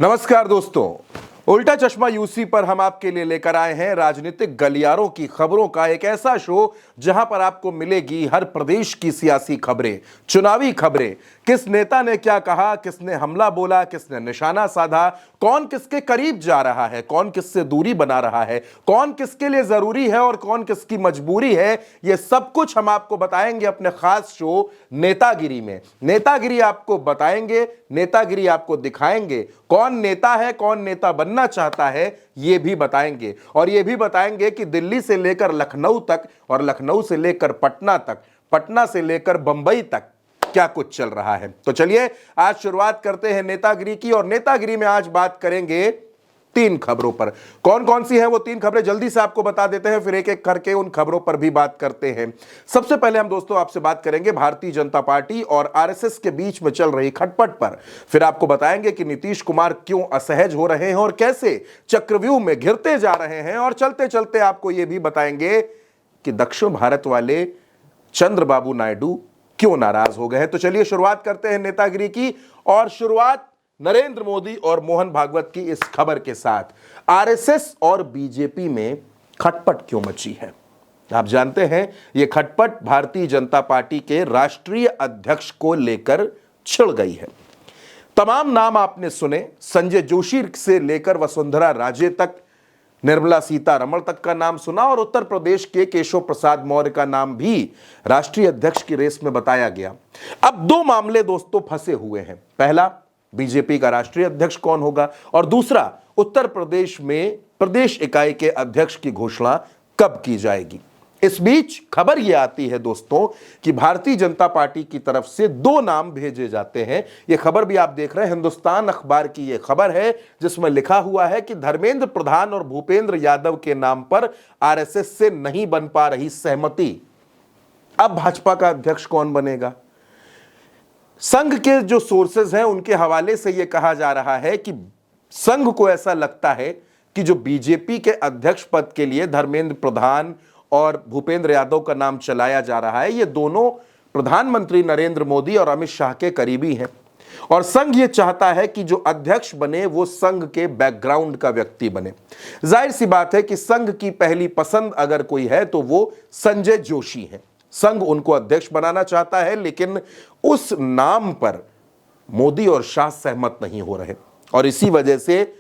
नमस्कार दोस्तों, उल्टा चश्मा यूसी पर हम आपके लिए लेकर आए हैं राजनीतिक गलियारों की खबरों का एक ऐसा शो जहां पर आपको मिलेगी हर प्रदेश की सियासी खबरें, चुनावी खबरें। किस नेता ने क्या कहा, किसने हमला बोला, किसने निशाना साधा, कौन किसके करीब जा रहा है, कौन किससे दूरी बना रहा है, कौन किसके लिए जरूरी है और कौन किसकी मजबूरी है, यह सब कुछ हम आपको बताएंगे अपने खास शो नेतागिरी में। नेतागिरी आपको बताएंगे, नेतागिरी आपको दिखाएंगे, कौन नेता है, कौन नेता बनना चाहता है, यह भी बताएंगे। और यह भी बताएंगे कि दिल्ली से लेकर लखनऊ तक और लखनऊ से लेकर पटना तक, पटना से लेकर बंबई तक क्या कुछ चल रहा है। तो चलिए आज शुरुआत करते हैं नेतागिरी की। और नेतागिरी में आज बात करेंगे तीन खबरों पर। कौन कौन सी हैं वो तीन खबरें जल्दी से आपको बता देते हैं, फिर एक एक करके उन खबरों पर भी बात करते हैं। सबसे पहले हम दोस्तों आपसे बात करेंगे भारतीय जनता पार्टी और आरएसएस के बीच में चल रही खटपट पर। फिर आपको बताएंगे कि नीतीश कुमार क्यों असहज हो रहे हैं और कैसे चक्रव्यूह में घिरते जा रहे हैं। और चलते चलते आपको यह भी बताएंगे कि दक्षिण भारत वाले चंद्रबाबू नायडू क्यों नाराज हो गए हैं। तो चलिए शुरुआत करते हैं नेतागिरी की। और शुरुआत नरेंद्र मोदी और मोहन भागवत की इस खबर के साथ। आरएसएस और बीजेपी में खटपट क्यों मची है? आप जानते हैं यह खटपट भारतीय जनता पार्टी के राष्ट्रीय अध्यक्ष को लेकर छिड़ गई है। तमाम नाम आपने सुने, संजय जोशी से लेकर वसुंधरा राजे तक, निर्मला सीतारमण तक का नाम सुना और उत्तर प्रदेश के केशव प्रसाद मौर्य का नाम भी राष्ट्रीय अध्यक्ष की रेस में बताया गया। अब दो मामले दोस्तों फंसे हुए हैं। पहला, बीजेपी का राष्ट्रीय अध्यक्ष कौन होगा, और दूसरा, उत्तर प्रदेश में प्रदेश इकाई के अध्यक्ष की घोषणा कब की जाएगी। इस बीच खबर यह आती है दोस्तों कि भारतीय जनता पार्टी की तरफ से दो नाम भेजे जाते हैं। यह खबर भी आप देख रहे हैं, हिंदुस्तान अखबार की यह खबर है जिसमें लिखा हुआ है कि धर्मेंद्र प्रधान और भूपेंद्र यादव के नाम पर आरएसएस से नहीं बन पा रही सहमति। अब भाजपा का अध्यक्ष कौन बनेगा? संघ के जो सोर्सेज हैं उनके हवाले से यह कहा जा रहा है कि संघ को ऐसा लगता है कि जो बीजेपी के अध्यक्ष पद के लिए धर्मेंद्र प्रधान और भूपेंद्र यादव का नाम चलाया जा रहा है, ये दोनों प्रधानमंत्री नरेंद्र मोदी और अमित शाह के करीबी हैं। और संघ ये चाहता है कि जो अध्यक्ष बने वो संघ के बैकग्राउंड का व्यक्ति बने। जाहिर सी बात है कि संघ की पहली पसंद अगर कोई है तो वो संजय जोशी है। संघ उनको अध्यक्ष बनाना चाहता है, लेकिन उस नाम पर मोदी और शाह सहमत नहीं हो रहे और इसी वजह से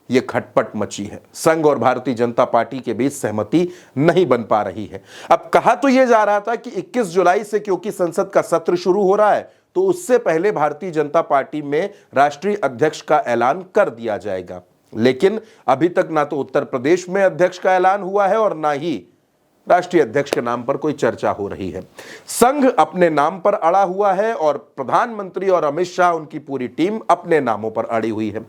यह खटपट मची है। संघ और भारतीय जनता पार्टी के बीच सहमति नहीं बन पा रही है। अब कहा तो यह जा रहा था कि 21 जुलाई से क्योंकि संसद का सत्र शुरू हो रहा है तो उससे पहले भारतीय जनता पार्टी में राष्ट्रीय अध्यक्ष का ऐलान कर दिया जाएगा, लेकिन अभी तक ना तो उत्तर प्रदेश में अध्यक्ष का ऐलान हुआ है और ना ही राष्ट्रीय अध्यक्ष के नाम पर कोई चर्चा हो रही है। संघ अपने नाम पर अड़ा हुआ है और प्रधानमंत्री और अमित शाह, उनकी पूरी टीम अपने नामों पर अड़ी हुई है।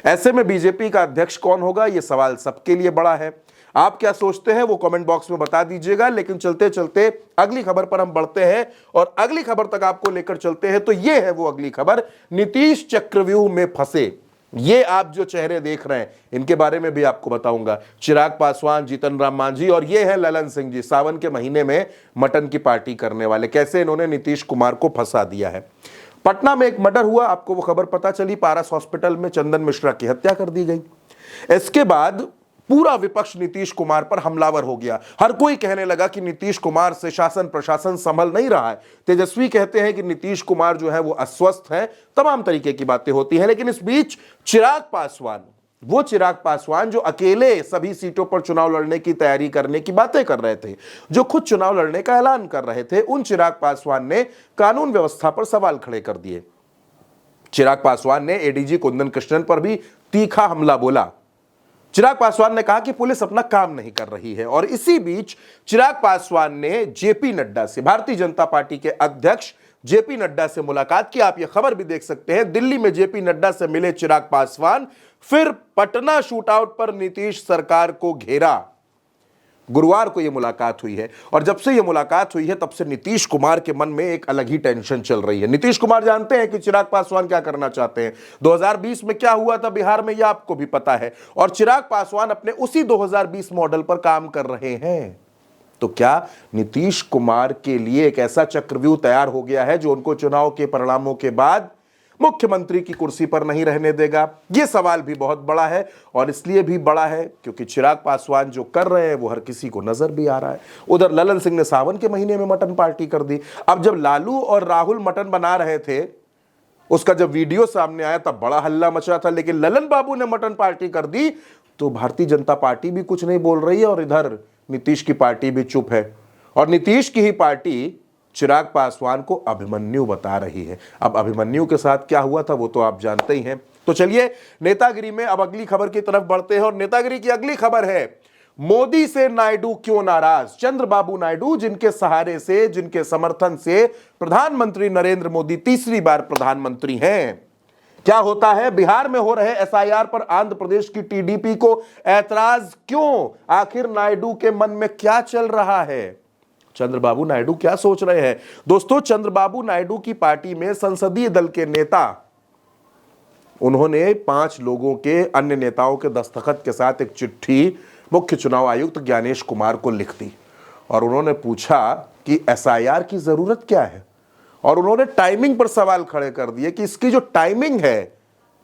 ऐसे में बीजेपी का अध्यक्ष कौन होगा, यह सवाल सबके लिए बड़ा है। आप क्या सोचते हैं वो कमेंट बॉक्स में बता दीजिएगा। लेकिन चलते चलते अगली खबर पर हम बढ़ते हैं और अगली खबर तक आपको लेकर चलते हैं। तो यह है वो अगली खबर, नीतीश चक्रव्यूह में फंसे। ये आप जो चेहरे देख रहे हैं इनके बारे में भी आपको बताऊंगा। चिराग पासवान, जीतन राम मांझी और ये है ललन सिंह जी, सावन के महीने में मटन की पार्टी करने वाले, कैसे इन्होंने नीतीश कुमार को फंसा दिया है। पटना में एक मर्डर हुआ, आपको वो खबर पता चली, पारस हॉस्पिटल में चंदन मिश्रा की हत्या कर दी गई। इसके बाद पूरा विपक्ष नीतीश कुमार पर हमलावर हो गया। हर कोई कहने लगा कि नीतीश कुमार से शासन प्रशासन संभल नहीं रहा है। तेजस्वी कहते हैं कि नीतीश कुमार जो है वो अस्वस्थ हैं, तमाम तरीके की बातें होती हैं। लेकिन इस बीच चिराग पासवान, वो चिराग पासवान जो अकेले सभी सीटों पर चुनाव लड़ने की तैयारी करने की बातें कर रहे थे, जो खुद चुनाव लड़ने का ऐलान कर रहे थे, उन चिराग पासवान ने कानून व्यवस्था पर सवाल खड़े कर दिए। चिराग पासवान ने एडीजी कुंदन कृष्णन पर भी तीखा हमला बोला। चिराग पासवान ने कहा कि पुलिस अपना काम नहीं कर रही है। और इसी बीच चिराग पासवान ने जेपी नड्डा से, भारतीय जनता पार्टी के अध्यक्ष जेपी नड्डा से मुलाकात की। आप यह खबर भी देख सकते हैं, दिल्ली में जेपी नड्डा से मिले चिराग पासवान, फिर पटना शूटआउट पर नीतीश सरकार को घेरा। गुरुवार को यह मुलाकात हुई है और जब से यह मुलाकात हुई है तब से नीतीश कुमार के मन में एक अलग ही टेंशन चल रही है। नीतीश कुमार जानते हैं कि चिराग पासवान क्या करना चाहते हैं। 2020 में क्या हुआ था बिहार में, यह आपको भी पता है, और चिराग पासवान अपने उसी 2020 मॉडल पर काम कर रहे हैं। तो क्या नीतीश कुमार के लिए एक ऐसा चक्रव्यूह तैयार हो गया है जो उनको चुनाव के परिणामों के बाद मुख्यमंत्री की कुर्सी पर नहीं रहने देगा। यह सवाल भी बहुत बड़ा है और इसलिए भी बड़ा है क्योंकि चिराग पासवान जो कर रहे हैं वो हर किसी को नजर भी आ रहा है। उधर ललन सिंह ने सावन के महीने में मटन पार्टी कर दी। अब जब लालू और राहुल मटन बना रहे थे, उसका जब वीडियो सामने आया तब बड़ा हल्ला मचा था, लेकिन ललन बाबू ने मटन पार्टी कर दी तो भारतीय जनता पार्टी भी कुछ नहीं बोल रही है और इधर नीतीश की पार्टी भी चुप है। और नीतीश की ही पार्टी चिराग पासवान को अभिमन्यु बता रही है। अब अभिमन्यु के साथ क्या हुआ था वो तो आप जानते ही हैं। तो चलिए नेतागिरी में अब अगली खबर की तरफ बढ़ते हैं और नेतागिरी की अगली खबर है, मोदी से नायडू क्यों नाराज। चंद्रबाबू नायडू जिनके सहारे से, जिनके समर्थन से प्रधानमंत्री नरेंद्र मोदी तीसरी बार प्रधानमंत्री हैं। क्या होता है, बिहार में हो रहे एसआईआर पर आंध्र प्रदेश की टीडीपी को ऐतराज क्यों? आखिर नायडू के मन में क्या चल रहा है? चंद्रबाबू नायडू क्या सोच रहे हैं? दोस्तों, चंद्रबाबू नायडू की पार्टी में संसदीय दल के नेता, उन्होंने 5 लोगों के अन्य नेताओं के दस्तखत के साथ एक चिट्ठी मुख्य चुनाव आयुक्त ज्ञानेश कुमार को लिख दी और उन्होंने पूछा कि एसआईआर की जरूरत क्या है। और उन्होंने टाइमिंग पर सवाल खड़े कर दिए कि इसकी जो टाइमिंग है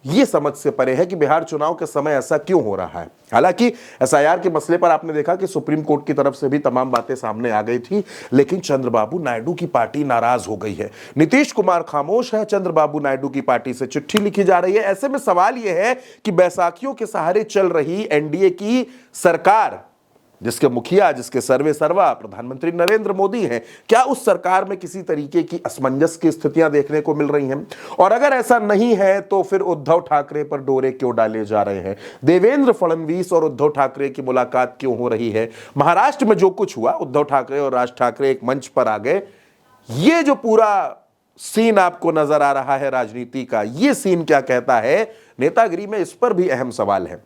ये समझ से परे है कि बिहार चुनाव के समय ऐसा क्यों हो रहा है। हालांकि एसआईआर के मसले पर आपने देखा कि सुप्रीम कोर्ट की तरफ से भी तमाम बातें सामने आ गई थी, लेकिन चंद्रबाबू नायडू की पार्टी नाराज हो गई है। नीतीश कुमार खामोश है, चंद्रबाबू नायडू की पार्टी से चिट्ठी लिखी जा रही है। ऐसे में सवाल यह है कि बैसाखियों के सहारे चल रही एनडीए की सरकार, जिसके मुखिया, जिसके सर्वे सर्वा प्रधानमंत्री नरेंद्र मोदी हैं, क्या उस सरकार में किसी तरीके की असमंजस की स्थितियां देखने को मिल रही हैं? और अगर ऐसा नहीं है तो फिर उद्धव ठाकरे पर डोरे क्यों डाले जा रहे हैं? देवेंद्र फडणवीस और उद्धव ठाकरे की मुलाकात क्यों हो रही है? महाराष्ट्र में जो कुछ हुआ, उद्धव ठाकरे और राज ठाकरे एक मंच पर आ गए, ये जो पूरा सीन आपको नजर आ रहा है राजनीति का, ये सीन क्या कहता है? नेतागिरी में इस पर भी अहम सवाल है।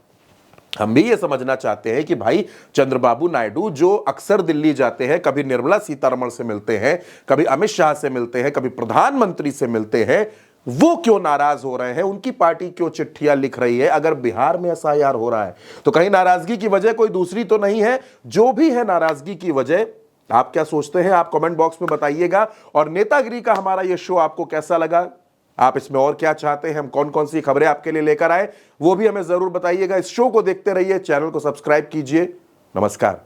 हम भी ये समझना चाहते हैं कि भाई चंद्रबाबू नायडू जो अक्सर दिल्ली जाते हैं, कभी निर्मला सीतारमण से मिलते हैं, कभी अमित शाह से मिलते हैं, कभी प्रधानमंत्री से मिलते हैं, वो क्यों नाराज हो रहे हैं? उनकी पार्टी क्यों चिट्ठियां लिख रही है? अगर बिहार में एसआईआर हो रहा है तो कहीं नाराजगी की वजह कोई दूसरी तो नहीं है? जो भी है नाराजगी की वजह, आप क्या सोचते हैं? आप कमेंट बॉक्स में बताइएगा। और नेतागिरी का हमारा यह शो आपको कैसा लगा? आप इसमें और क्या चाहते हैं, हम कौन कौन सी खबरें आपके लिए लेकर आए, वो भी हमें जरूर बताइएगा। इस शो को देखते रहिए, चैनल को सब्सक्राइब कीजिए। नमस्कार।